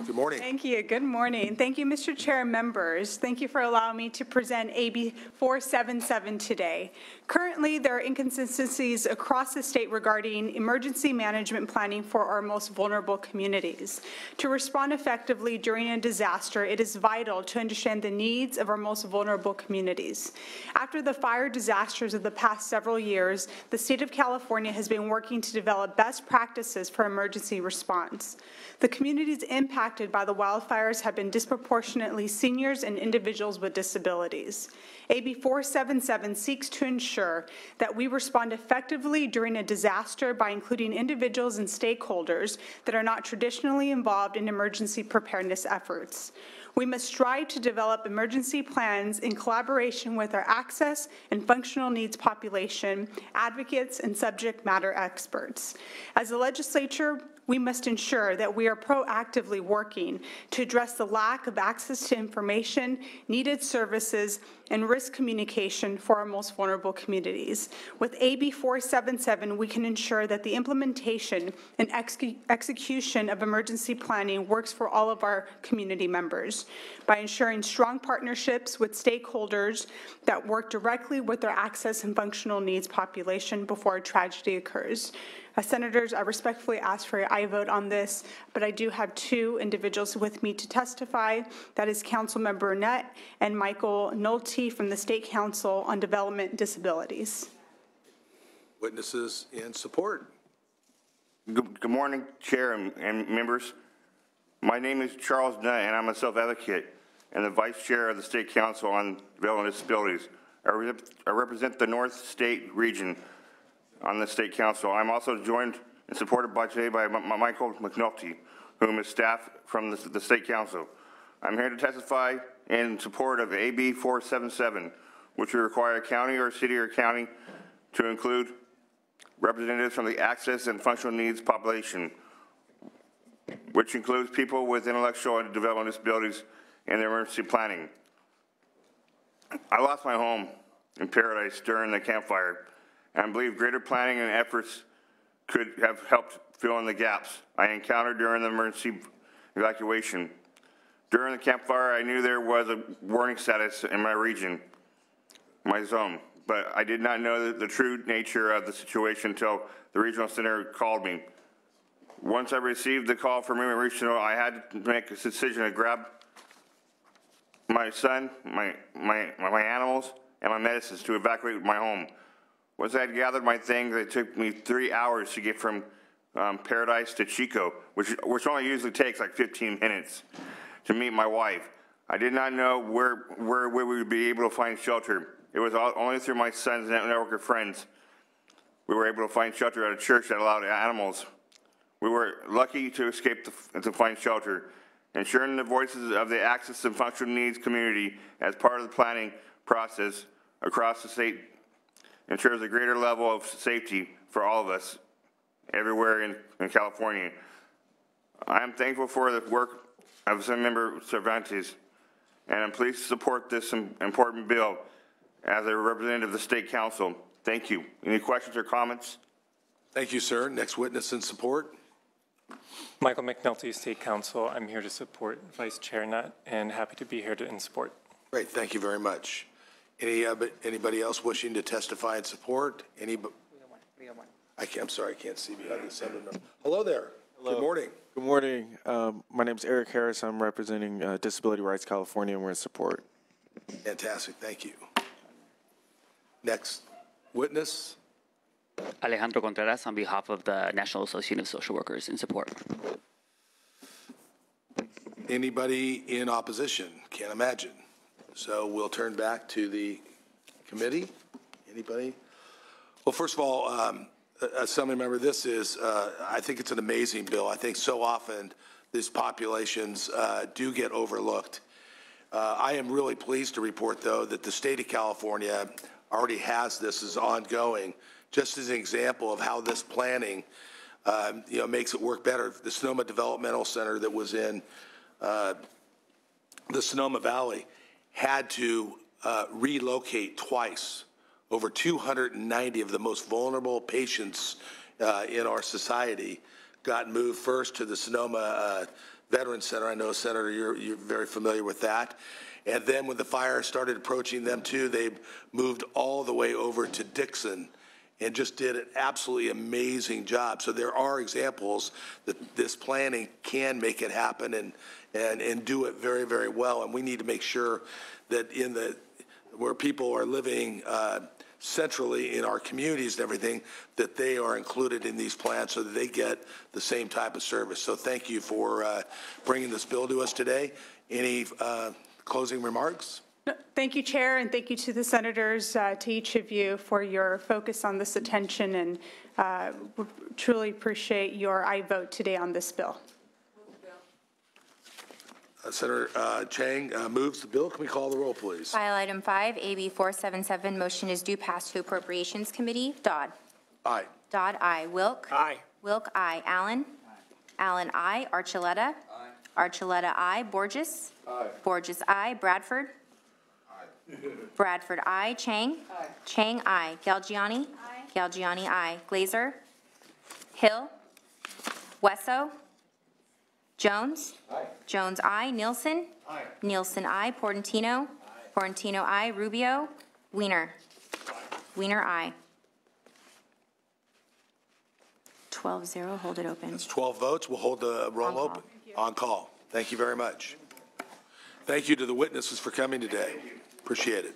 Good morning. Thank you. Good morning. Thank you, Mr. Chair and members. Thank you for allowing me to present AB 477 today. Currently, there are inconsistencies across the state regarding emergency management planning for our most vulnerable communities. To respond effectively during a disaster, it is vital to understand the needs of our most vulnerable communities. After the fire disasters of the past several years, the state of California has been working to develop best practices for emergency response. The communities impacted by the wildfires have been disproportionately seniors and individuals with disabilities. AB 477 seeks to ensure that we respond effectively during a disaster by including individuals and stakeholders that are not traditionally involved in emergency preparedness efforts. We must strive to develop emergency plans in collaboration with our access and functional needs population, advocates, and subject matter experts. As a legislature, we must ensure that we are proactively working to address the lack of access to information, needed services, and risk communication for our most vulnerable communities. With AB 477, we can ensure that the implementation and execution of emergency planning works for all of our community members by ensuring strong partnerships with stakeholders that work directly with their access and functional needs population before a tragedy occurs. Senators, I respectfully ask for your aye vote on this, but I do have two individuals with me to testify. That is Councilmember Burnett and Michael Nolte from the State Council on Development Disabilities. Witnesses in support. Good morning, Chair and members. My name is Charles Nutt, and I'm a self-advocate and the Vice Chair of the State Council on Development Disabilities. I represent the North State region on the State Council. I'm also joined and supported today by Michael McNulty, whom is staff from the State Council. I'm here to testify in support of AB 477, which would require a county or city or county to include representatives from the access and functional needs population, which includes people with intellectual and developmental disabilities in their emergency planning. I lost my home in Paradise during the Camp Fire, and I believe greater planning and efforts could have helped fill in the gaps I encountered during the emergency evacuation. During the Camp Fire, I knew there was a warning status in my region, my zone, but I did not know the true nature of the situation until the regional center called me. Once I received the call from Reno Regional, I had to make a decision to grab my son, my animals, and my medicines to evacuate my home. Once I had gathered my things, it took me 3 hours to get from Paradise to Chico, which only usually takes like 15 minutes to meet my wife. I did not know where we would be able to find shelter. It was only through my son's network of friends we were able to find shelter at a church that allowed animals. We were lucky to escape to find shelter. Ensuring the voices of the access and functional needs community as part of the planning process across the state ensures a greater level of safety for all of us everywhere in California. I am thankful for the work of Assemblymember Cervantes, and I'm pleased to support this important bill as a representative of the State Council. Thank you. Any questions or comments? Thank you, sir. Next witness in support. Michael McNulty, State Council. I'm here to support Vice Chair Nutt and happy to be here in support. Great. Thank you very much. Anybody else wishing to testify in support? I'm sorry, I can't see behind the center. Hello there. Hello. Good morning. Good morning. My name is Eric Harris. I'm representing Disability Rights California, and we're in support. Fantastic. Thank you. Next witness. Alejandro Contreras on behalf of the National Association of Social Workers in support. Anybody in opposition? Can't imagine. So we'll turn back to the committee. Anybody? Well, first of all, Assembly member, this is, I think it's an amazing bill. I think so often these populations do get overlooked. I am really pleased to report, though, that the state of California already has this as ongoing, just as an example of how this planning, makes it work better. The Sonoma Developmental Center that was in the Sonoma Valley had to relocate twice. Over 290 of the most vulnerable patients in our society got moved first to the Sonoma Veterans Center. I know, Senator, you're very familiar with that. And then when the fire started approaching them too, they moved all the way over to Dixon and just did an absolutely amazing job. So there are examples that this planning can make it happen and do it very, very well. And we need to make sure that where people are living centrally in our communities and everything, that they are included in these plans so that they get the same type of service. So thank you for bringing this bill to us today. Any closing remarks? Thank you, Chair, and thank you to the senators, to each of you for your focus on this attention, and truly appreciate your aye vote today on this bill. Senator Chang moves the bill. Can we call the roll, please? File item 5, AB 477, motion is due pass to Appropriations Committee. Dodd. Aye. Dodd, aye. Wilk. Aye. Wilk, aye. Allen. Allen, aye. Archuleta. Archuleta, aye. Borges. Borges, aye. Bradford. Bradford, aye. Chang. Chang, aye. Galgiani. Galgiani, aye. Glazer. Hill. Wesso. Jones. Jones, aye. Nielsen. Nielsen, aye. Portantino. Portantino, aye. Rubio. Wiener. Wiener, aye. 12-0. Hold it open. It's 12 votes. We'll hold the roll On call. open. On call. Thank you very much. Thank you to the witnesses for coming today. Appreciate it.